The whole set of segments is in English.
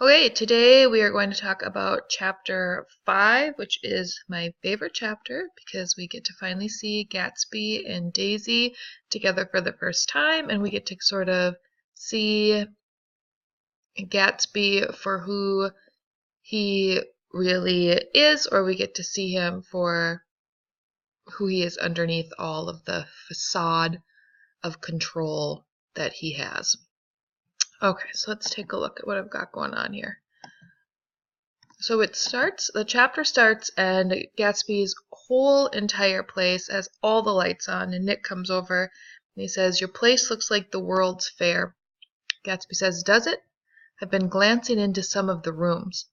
Okay, today we are going to talk about chapter 5, which is my favorite chapter because we get to finally see Gatsby and Daisy together for the first time, and we get to sort of see Gatsby for who he really is, or we get to see him for who he is underneath all of the facade of control that he has. Okay, so let's take a look at what I've got going on here. So the chapter starts, and Gatsby's whole entire place has all the lights on, and Nick comes over and he says, "Your place looks like the World's Fair." Gatsby says, "Does it? I've been glancing into some of the rooms."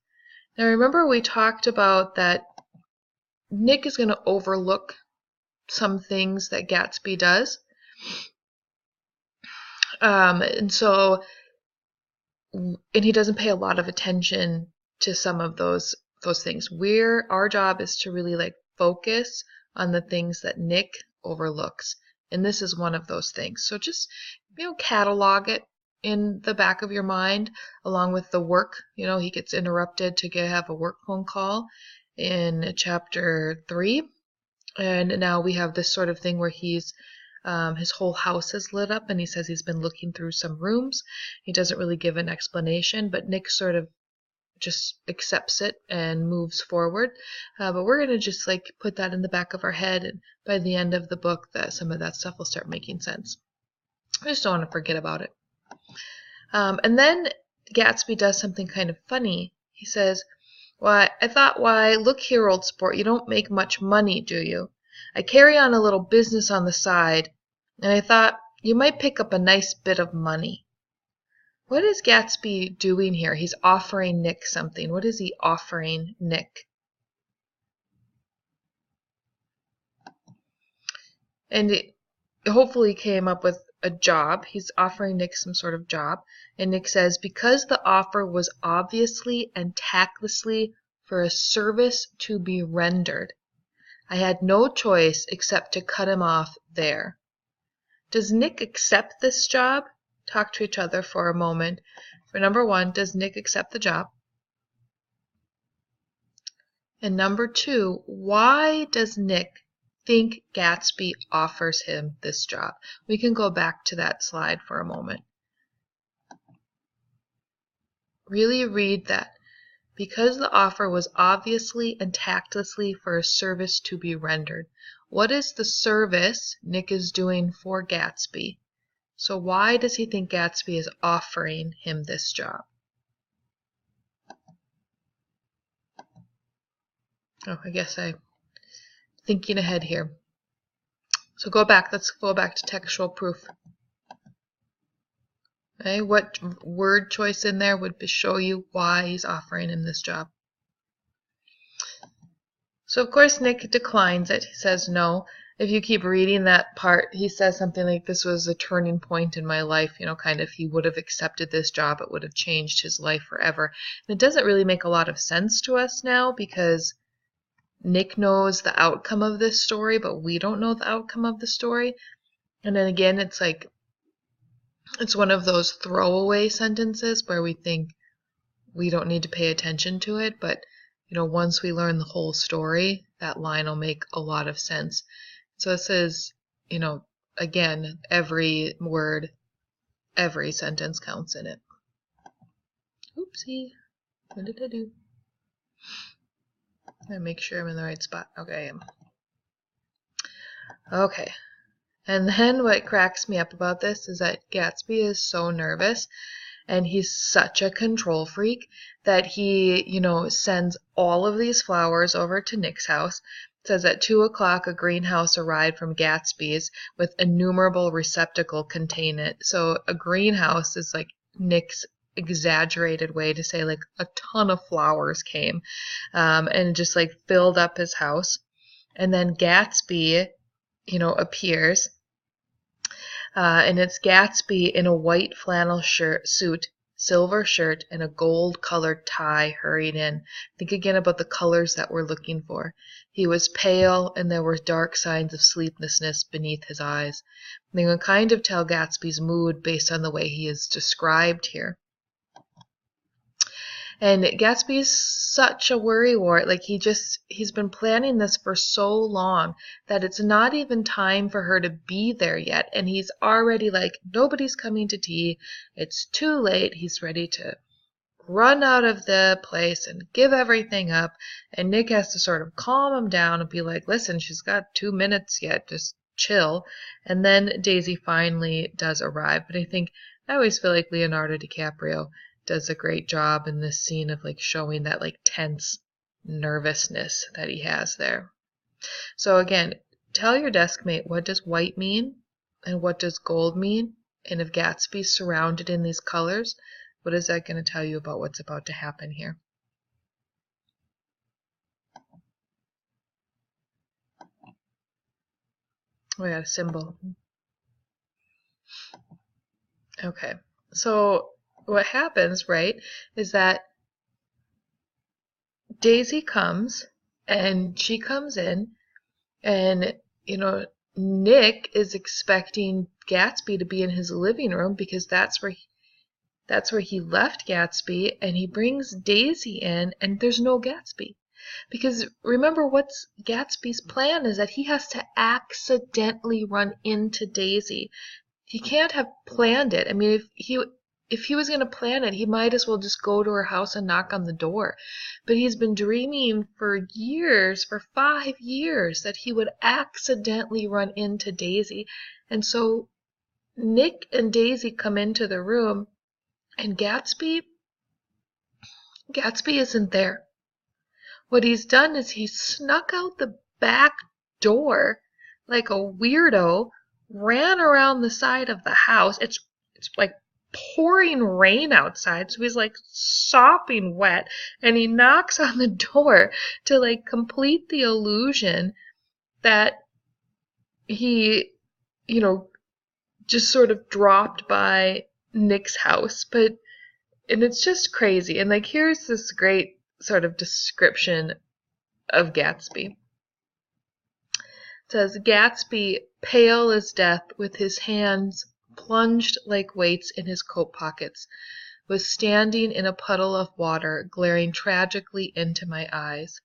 Now remember we talked about that Nick is going to overlook some things that Gatsby does. And he doesn't pay a lot of attention to some of those things. Our job is to really focus on the things that Nick overlooks, and this is one of those things. So just catalog it in the back of your mind along with the work. He gets interrupted to have a work phone call in chapter 3, and now we have this sort of thing where his whole house is lit up, and he says he's been looking through some rooms. He doesn't really give an explanation, but Nick sort of just accepts it and moves forward. But we're going to just put that in the back of our head, and by the end of the book, some of that stuff will start making sense. I just don't want to forget about it. And then Gatsby does something kind of funny. He says, "Why, look here, old sport, you don't make much money, do you? I carry on a little business on the side, and I thought you might pick up a nice bit of money." What is Gatsby doing here? He's offering Nick something. What is he offering Nick? And it hopefully came up with a job. He's offering Nick some sort of job. And Nick says, "Because the offer was obviously and tactlessly for a service to be rendered, I had no choice except to cut him off there." Does Nick accept this job? Talk to each other for a moment. For number 1, does Nick accept the job? And number 2, why does Nick think Gatsby offers him this job? We can go back to that slide for a moment. Really read that. Because the offer was obviously and tactlessly for a service to be rendered. What is the service Nick is doing for Gatsby? So why does he think Gatsby is offering him this job? Oh, I guess I'm thinking ahead here. So let's go back to textual proof. Okay, what word choice in there would show you why he's offering him this job? So of course Nick declines it. He says no. If you keep reading that part, he says something like, "This was a turning point in my life," kind of, he would have accepted this job, it would have changed his life forever. And it doesn't really make a lot of sense to us now because Nick knows the outcome of this story, but we don't know the outcome of the story. And then again, it's one of those throwaway sentences where we think we don't need to pay attention to it, but once we learn the whole story, that line will make a lot of sense. So it says, again, every word, every sentence counts in it. Oopsie. What did I do? I make sure I'm in the right spot. Okay, I am. Okay. And then what cracks me up about this is that Gatsby is so nervous, and he's such a control freak that he, sends all of these flowers over to Nick's house. It says at 2 o'clock a greenhouse arrived from Gatsby's with innumerable receptacle contain it. So a greenhouse is Nick's exaggerated way to say a ton of flowers came and just filled up his house. And then Gatsby, appears. And it's Gatsby in a white flannel suit, silver shirt, and a gold-colored tie hurried in. Think again about the colors that we're looking for. He was pale, and there were dark signs of sleeplessness beneath his eyes. And you can kind of tell Gatsby's mood based on the way he is described here. And Gatsby's such a worrywart. Like he's been planning this for so long that it's not even time for her to be there yet. And he's already like, nobody's coming to tea. It's too late. He's ready to run out of the place and give everything up. And Nick has to sort of calm him down and be like, listen, she's got 2 minutes yet. Just chill. And then Daisy finally does arrive. But I always feel like Leonardo DiCaprio does a great job in this scene of like showing that like tense nervousness that he has there. So again, tell your desk mate, what does white mean and what does gold mean? And if Gatsby's surrounded in these colors, what is that going to tell you about what's about to happen here? We got a symbol. Okay, so what happens, right, is that Daisy comes and she comes in and, Nick is expecting Gatsby to be in his living room because that's where he left Gatsby, and he brings Daisy in and there's no Gatsby. Because remember, what's Gatsby's plan is that he has to accidentally run into Daisy. He can't have planned it. I mean, if he was going to plan it, he might as well just go to her house and knock on the door. But he's been dreaming for years, for 5 years, that he would accidentally run into Daisy. And so Nick and Daisy come into the room, and Gatsby isn't there. What he's done is he snuck out the back door like a weirdo, ran around the side of the house. It's like pouring rain outside, so he's like sopping wet, and he knocks on the door to like complete the illusion that he, just sort of dropped by Nick's house. And it's just crazy. And like, here's this great sort of description of Gatsby. It says, Gatsby, pale as death, with his hands plunged like weights in his coat pockets, was standing in a puddle of water, glaring tragically into my eyes.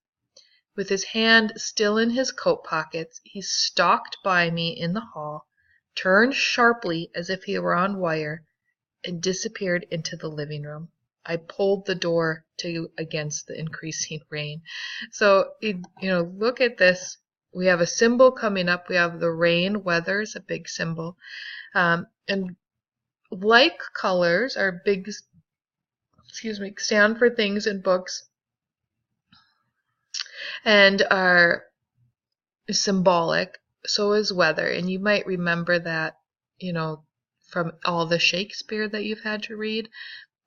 With his hand still in his coat pockets, he stalked by me in the hall, turned sharply as if he were on wire, and disappeared into the living room. I pulled the door to against the increasing rain. So, look at this. We have a symbol coming up. We have the rain. Weather is a big symbol. And like colors are big, stand for things in books and are symbolic. So is weather. And you might remember that, from all the Shakespeare that you've had to read.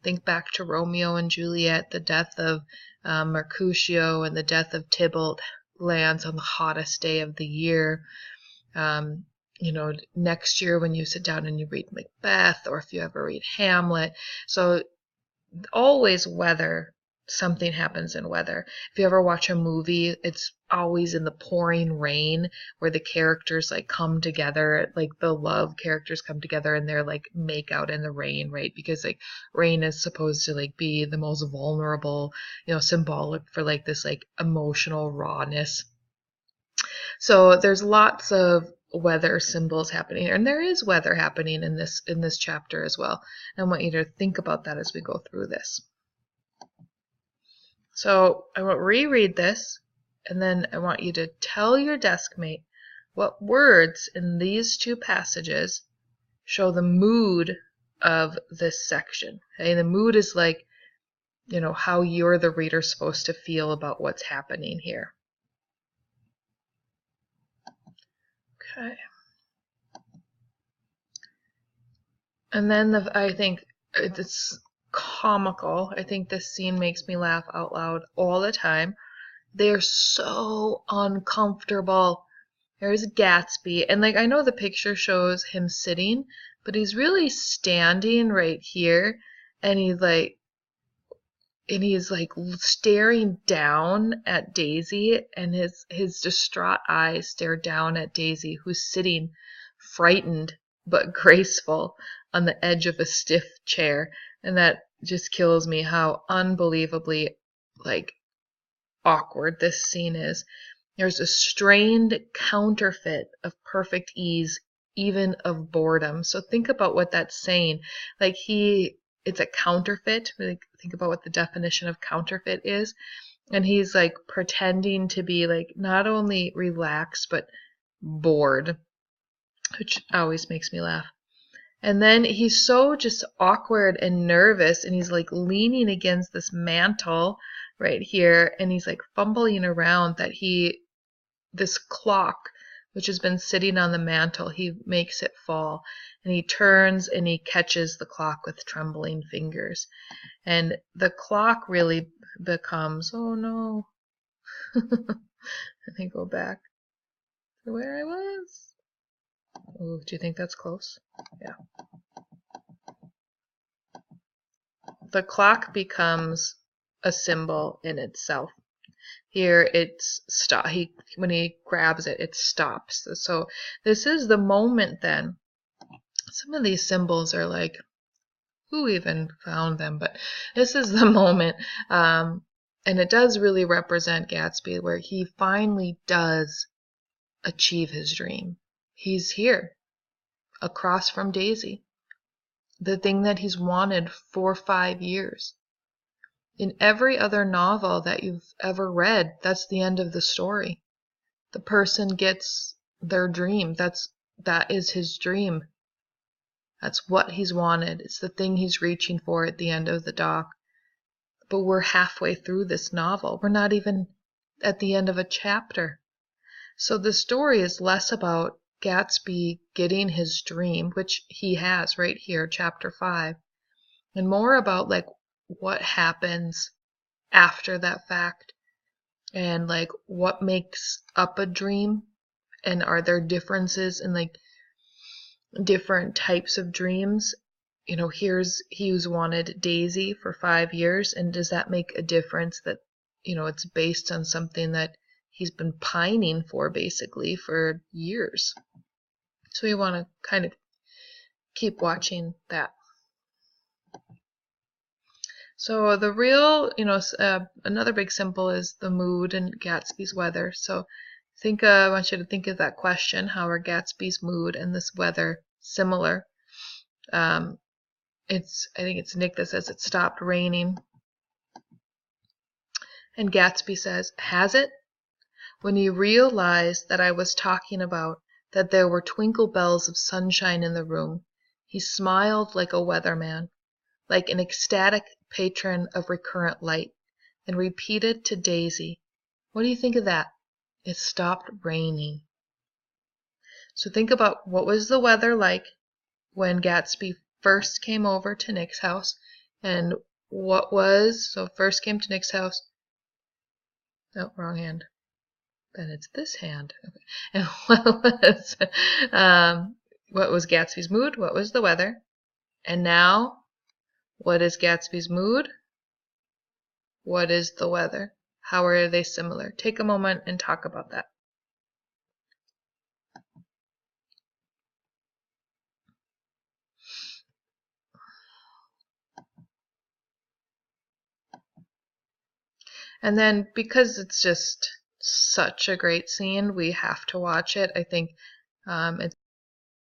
Think back to Romeo and Juliet. The death of Mercutio and the death of Tybalt lands on the hottest day of the year. Next year when you sit down and you read Macbeth, or if you ever read Hamlet. So always weather, something happens in weather. If you ever watch a movie, it's always in the pouring rain where the characters like come together, like the love characters come together and they're like make out in the rain, right? Because like rain is supposed to like be the most vulnerable, symbolic for like this like emotional rawness. So there's lots of weather symbols happening here, and there is weather happening in this chapter as well. I want you to think about that as we go through this. So I will reread this, and then I want you to tell your desk mate what words in these two passages show the mood of this section. Okay, the mood is like, how you're the reader supposed to feel about what's happening here. Okay. And then I think it's comical. I think this scene makes me laugh out loud all the time. They're so uncomfortable. There's Gatsby, and like I know the picture shows him sitting, but he's really standing right here, and he's like staring down at Daisy, and his distraught eyes stare down at Daisy, who's sitting frightened but graceful on the edge of a stiff chair. And that just kills me how unbelievably like awkward this scene is. There's a strained counterfeit of perfect ease, even of boredom. So think about what that's saying. Like it's a counterfeit. Like think about what the definition of counterfeit is. And he's like pretending to be like not only relaxed, but bored, which always makes me laugh. And then he's so just awkward and nervous, and he's like leaning against this mantle right here, and he's like fumbling around that this clock, which has been sitting on the mantle, he makes it fall, and he turns and he catches the clock with trembling fingers. And the clock really becomes, oh no. Let me go back to where I was. Oh, do you think that's close? Yeah. The clock becomes a symbol in itself. Here it's stop. When he grabs it, it stops. So this is the moment then. Some of these symbols are like, who even found them? But this is the moment. And it does really represent Gatsby, where he finally does achieve his dream. He's here, across from Daisy. The thing that he's wanted for 5 years. In every other novel that you've ever read, that's the end of the story. The person gets their dream. That is his dream. That's what he's wanted. It's the thing he's reaching for at the end of the dock. But we're halfway through this novel. We're not even at the end of a chapter. So the story is less about Gatsby getting his dream, which he has right here, chapter 5, and more about like what happens after that fact, and like what makes up a dream, and are there differences in like different types of dreams. You know, he's wanted Daisy for 5 years, and does that make a difference that, you know, it's based on something that he's been pining for basically for years. So you want to kind of keep watching that. So the real, another big symbol is the mood and Gatsby's weather. So I want you to think of that question: how are Gatsby's mood and this weather similar? I think it's Nick that says it stopped raining. And Gatsby says, has it? When he realized that I was talking about that there were twinkle bells of sunshine in the room, he smiled like a weatherman, like an ecstatic patron of recurrent light, and repeated to Daisy, what do you think of that? It stopped raining. So think about what was the weather like when Gatsby first came over to Nick's house, and first came to Nick's house. No, wrong hand. Then it's this hand. Okay. And what was Gatsby's mood? What was the weather? And now, what is Gatsby's mood? What is the weather? How are they similar? Take a moment and talk about that. And then, because it's just such a great scene, we have to watch it. I think it's